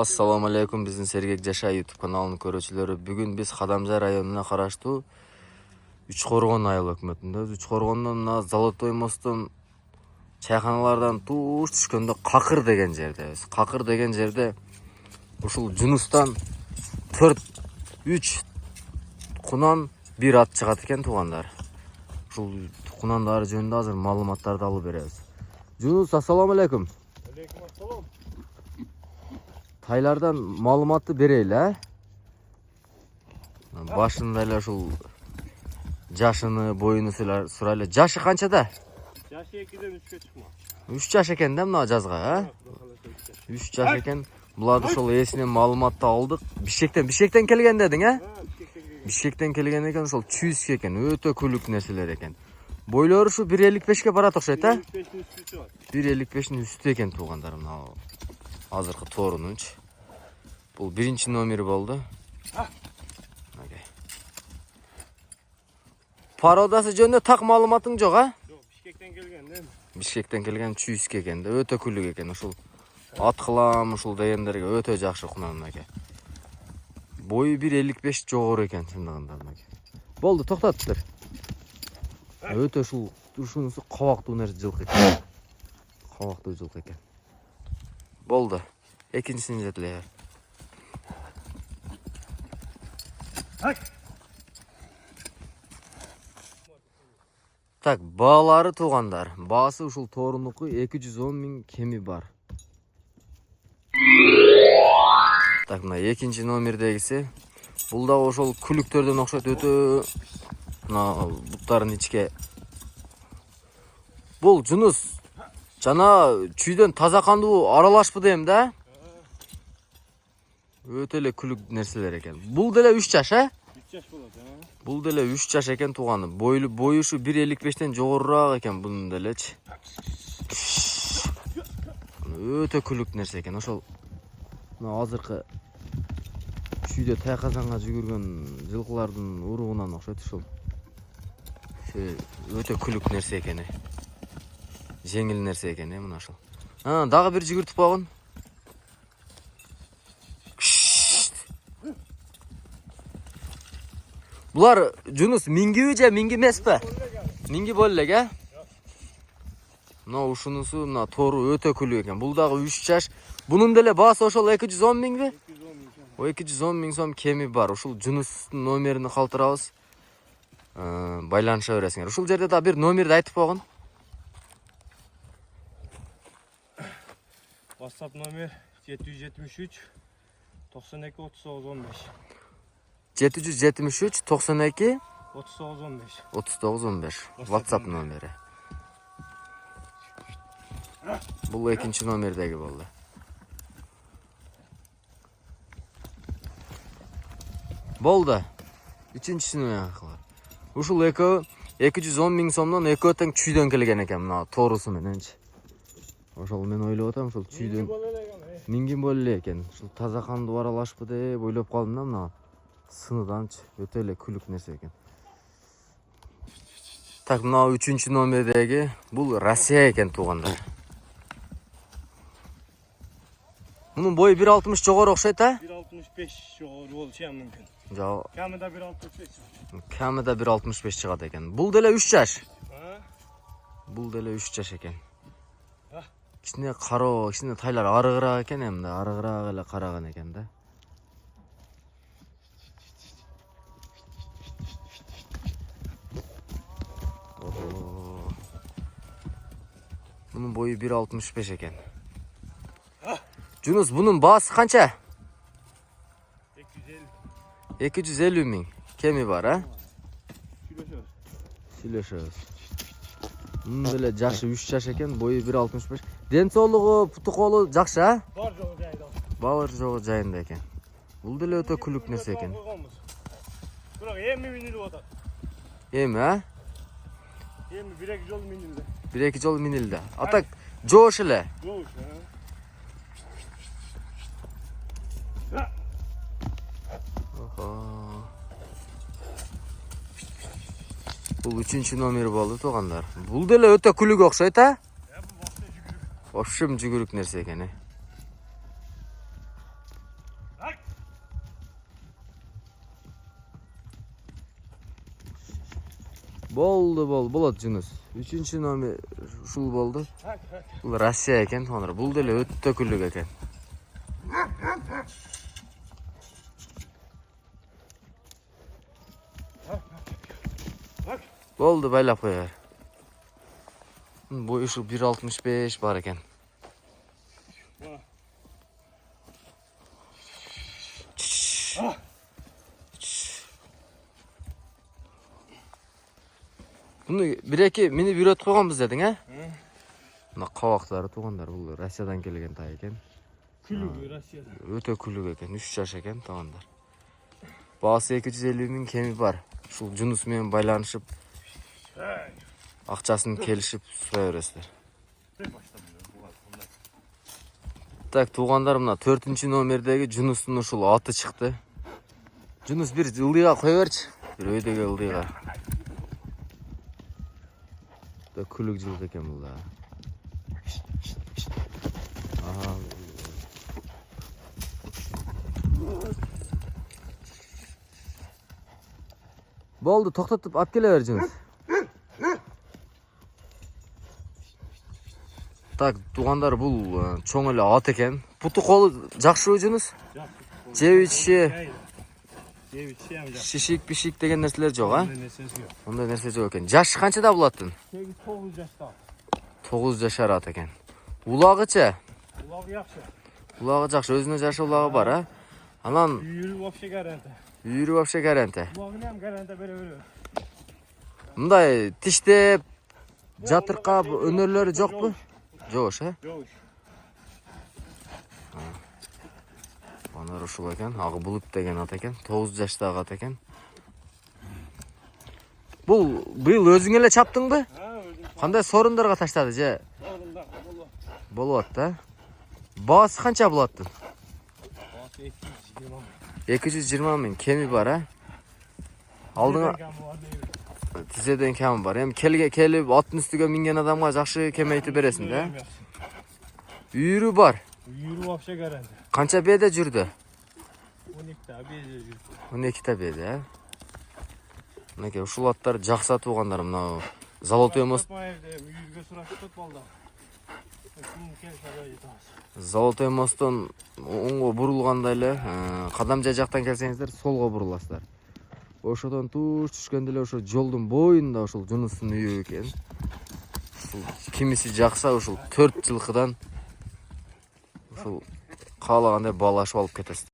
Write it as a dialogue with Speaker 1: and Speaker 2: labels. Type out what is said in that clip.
Speaker 1: Assalamu alaikum, биздин Сергек Жашай YouTube каналынын көрүүчүлөрү. Бүгүн биз Кадамжай районуна караштуу Үч Коргон айыл өкмөтүндөбүз. Үч Коргондон мына Золотой мосттон чайканалардан туш түшкөндө Какыр деген жердебиз. Какыр деген жерде ушул Жунустан 4-3 кунан бир ат чыгат экен туугандар. Ушул кунандары жөнүндө азыр маалыматтарды алып беребиз. Жунус, ассаламу алейкум.
Speaker 2: Алейкум ассалам.
Speaker 1: Тайлардан маалыматты берейли, а? Башында эле ушул жашыны, боюну сурайлы. Жашы канчада?
Speaker 2: Жашы 2ден 3кө чыкма.
Speaker 1: 3 жаш экен да мына жазга, а? 3 жаш экен. Буларды ошол ээсинен маалыматты алдык. Бишкектен келген дедиң, а? Бишкектен келген экен, ошол чүйүскө экен. Өтө күлүк нерселер экен. Бойлору ушу 1.55ке барат окшойт, а? 1.55-ин үстү экен туугандар, мына азыркы торунунчу. Бул биринчи номери болду. Пародасы жөнүндө так маалыматың жок, а?
Speaker 2: Жок, Бишкектен келген да.
Speaker 1: Бишкектен келген чүйүскө экен да, өтө күлүк экен. Ушул аткылам ушул дегендерге өтө жакшы кунан экен. Бою 1.55 жогору экен чындыгында мынакей. Болду, токтоттур. Өтө ушунусу кабактуу нерсе жылкы экен. Кабактуу жылкы экен. Болду. Экинчисин жетеле. Так, баалары туугандар. Баасы ушул торунуку 210 миң кеми бар. Так, мына экинчи номердегиси. Бул да ошол күлүктөрдөн окшойт, өтө мына буттарын ичке. Бул Жунус жана чүйдөн таза кандуу аралашпы дейм да? Өтө эле күлүк нерселер экен. Бул деле 3 жаш, а?
Speaker 2: 3 жаш болот, а?
Speaker 1: Бул деле 3 жаш экен тууганы. Бою ушу 1.55тен жогорураак экен бунун делечи. Өтө күлүк нерсе экен. Ошол мына азыркы чүйдө тайказанга жүгүргөн жылкылардын уругунан окшойт ушул. Өтө күлүк нерсе экен. Жеңил нерсе экен, мына ушул. Дагы бир жүгүртүп койгон. Булар Жунус мингиби же минги эмеспи? Минги боло элек, а? Мына ушунусу мына тору өтө күлүк экен. Бул дагы 3 жаш. Бунун деле баасы ошол 210 миңби? 210 миң сом кеми бар. Ушул Жунустун номерин калтырабыз. Байланыша бересиңер. Ушул жерде да бир номерди айтып койгон.
Speaker 2: WhatsApp номер 773 92 39 15.
Speaker 1: 773 92
Speaker 2: 39 15.
Speaker 1: 39 15. WhatsApp номери. Бул экинчи номердеги болду. Болду. Үчүнчүсүнү кылат. Ушул экөө 210 миң сомдон экөө тең чүйдөн келген экен, мына торусу мененчи. Ошол мен ойлоп атам, ушул чүйдөн минги боло эле экен. Ушул таза кандуу аралашпы деп ойлоп калдым да, мына сыныданчы өтө эле күлүк нерсе экен. Так, мына 3-чү номердеги бул Россия экен туугандар. Мунун бою 1.60 жогору окшойт, а?
Speaker 2: 1.65 жогору болушу мүмкүн.
Speaker 1: Жок.
Speaker 2: Камыда 1.65.
Speaker 1: Камыда 1.65 чыгат экен. Бул деле 3 жаш. Бул деле 3 жаш экен. Кичине кароо, кичине тайлар арыгыраак экен, эмне арыгыраак эле караган экен да. Bunun boyu 1.65 eкен. Жунус, bunun baası kança?
Speaker 2: 250.
Speaker 1: 250 ming kemi var, ha?
Speaker 2: Сүйлөшөбүз.
Speaker 1: Bunun böyle jaşı 3 jaş eken, boyu 1.65. Денсаулыгы, путу колу жакшы, а?
Speaker 2: Бар жогу жайында.
Speaker 1: Бар жогу жайында экен. Бул деле өтө күлүк нерсе экен.
Speaker 2: Бирок эми минилип атат.
Speaker 1: Эми, а?
Speaker 2: Эми 1-2 жол минилди.
Speaker 1: 1-2 жол минилди. Атак жоош эле.
Speaker 2: Жоош,
Speaker 1: Бул 3-чү номери болду туугандар. Бул деле өтө күлүк окшойт, а?
Speaker 2: Бул вакытта жүгүрүп.
Speaker 1: Ошым жүгүрүк нерсе экен. Болот Жунус. 3-чү номер ушул болду. Бул Россия экен, сонра бул деле өтө күлүк экен. Болду, байлап коё бер. Бою ушу 1.65 бар экен. Bunu bir-эки мени үйрөтүп койгонбуз дедиң, Мына кабактары туугандар, бул Россиядан келген тай экен.
Speaker 2: Күлүгү Россияда.
Speaker 1: Өтө күлүк экен, 3 жаш экен туугандар. Баасы 250 000 кеми бар. Ушул Жунус менен байланышып, акчасын келишип сурай бересиздер. Так, туугандар, мына 4-чү номердеги Жунустун ушул аты чыкты. Жунус бир ылдыйга кое берчи. Бир өйдөгө ылдыйга. Да күлүк жылдык экен бул да. Болду, токтотуп алып келе бер Жунус. Так, туугандар, бул чоң эле ат экен. Путу колу жакшыбы Жунус? Жебичи, шишик, пишик деген нерселер жок, Ондай нерсе жок экен. Жаш канчада бул аттын?
Speaker 2: 8-9 жашта.
Speaker 1: 9 жашар ат экен. Улагычы?
Speaker 2: Улагы жакшы.
Speaker 1: Улагы жакшы, өзүнө жараша улагы бар, Анан
Speaker 2: Үйүрү вообще гаранта.
Speaker 1: үйүрү вообще гаранта.
Speaker 2: Улагын ham гаранта бере.
Speaker 1: Мындай тиштеп, жатыркап өнөрлөрү жокпу? Жок,
Speaker 2: Жок.
Speaker 1: Анар ушул экен, Агы Булут деген ат экен, 9 жаштагы ат экен. Бул быйыл өзүң эле чаптыңбы? Кандай сорундарга таштады же?
Speaker 2: Орунда
Speaker 1: Болот да. Баасы канча бул аттын? 220 000 кеми бар, Алдыңа тизеден кеми бар. Эми келип аттын үстүгө минген адамга жакшы кем айтып бересиң да. Үйүрү бар.
Speaker 2: Үйүрү вообще гаранта.
Speaker 1: Канча беде жүрдү?
Speaker 2: 12 беде жүрдү.
Speaker 1: 12 беде, Мынакей ушул аттар жакса туугандар, мына Золотой мост.
Speaker 2: Үйүргө сурап кетип балда.
Speaker 1: Золотой мосттон оңго бурулганда эле, Кадамжай жактан келсеңиздер, солго буруласыздар. Ошодон туш түшкөндө эле ошо жолдун боюнда ушул Жунустун үйү экен. Ушул кимиси жакса ушул 4 жылкыдан ушул каалагандай баалашып алып кетесиз.